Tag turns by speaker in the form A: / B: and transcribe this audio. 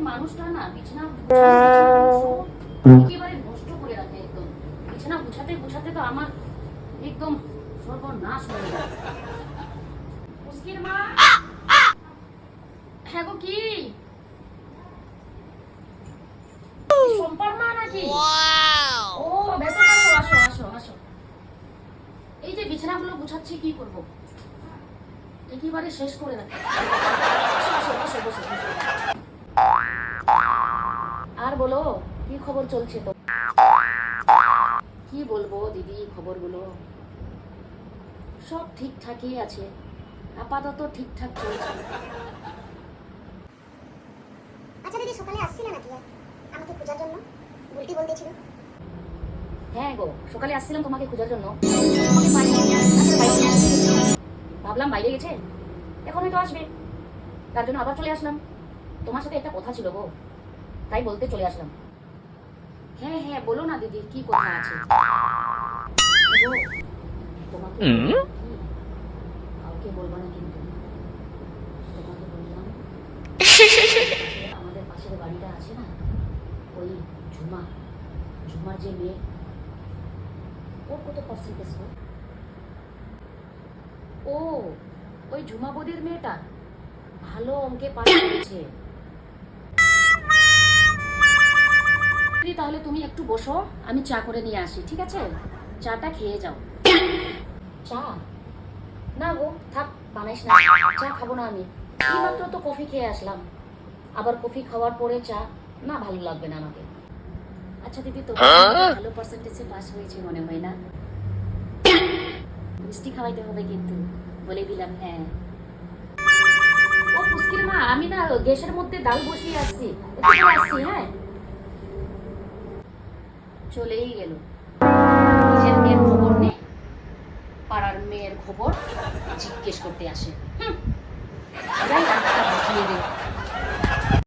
A: মানুষটা না বিছানা একেবারে নষ্ট করে রাখে একদম। বিছানা গুছাতে গুছাতে তো আমার একদম সর্বনাশ হয়ে যায়। মুস্কির মা, হ্যাঁ গো কি সম্পার মা নাকি? ও ভেতরে আসো আসো আসো আসো। এই যে বিছানাগুলো গুছাচ্ছি, কি করব, একেবারে শেষ করে রাখি। আসো আসো আসো বসো বসো। আর বলো, কি খবর চলছে তো? কি বলবো দিদি, খবরগুলো সব ঠিকঠাকই আছে, আপাতত ঠিকঠাক চলছে।
B: আচ্ছা দিদি, সকালে আসছিলে নাকি আমাকে খোঁজার জন্য? বলতে বলতেছিল।
A: হ্যাঁ গো, সকালে আসছিলাম তোমাকে খোঁজার জন্য। তোমাকে পাইনি। আচ্ছা, বাইরে গেছে। ভাবলাম বাইরে গেছে, এখন হয়তো আসবে, তার জন্য আবার চলে আসলাম। তোমার সাথে একটা কথা ছিল গো, তাই বলতে চলে আসলাম। হ্যাঁ হ্যাঁ বলো না দিদি, কি কথা আছে গো? তোমাকে কাউকে বলবো না কিন্তু, তোমাকে বললাম আমাদের পাশের বাড়িটা আছে না, ওই ঝুমার যে মেয়ে, ওর কত পার্সেন্টেজ? ও ওই ঝুমা বদির মেয়েটা ভালো অঙ্কে পাস করেছে। তাহলে তুমি একটু বসো, আমি চা করে নিয়ে আসি, ঠিক আছে? চাটা খেয়ে যাও। চা না গো, থাক, বানাইস না, চা খাবো না আমি। এইমাত্র তো কফি খেয়ে আসলাম, আবার কফি খাওয়ার পরে চা না, ভালো লাগবে না আমাকে। আচ্ছা দিদি, তো ভালো পার্সেন্টেজে পাস হয়েছে মনে হয় না? মিষ্টি খাওয়াইতে হবে কিন্তু, বলে দিলাম। হ্যাঁ ও মুশকিল মা, আমি না গ্যাসের মধ্যে ডাল বসিয়ে আসছি, আসছি। হ্যাঁ চলেই গেল। নিজের মেয়ের খবর নেই, পাড়ার মেয়ের খবর জিজ্ঞেস করতে আসে। যাই রান্নাটা বুঝিয়ে দে।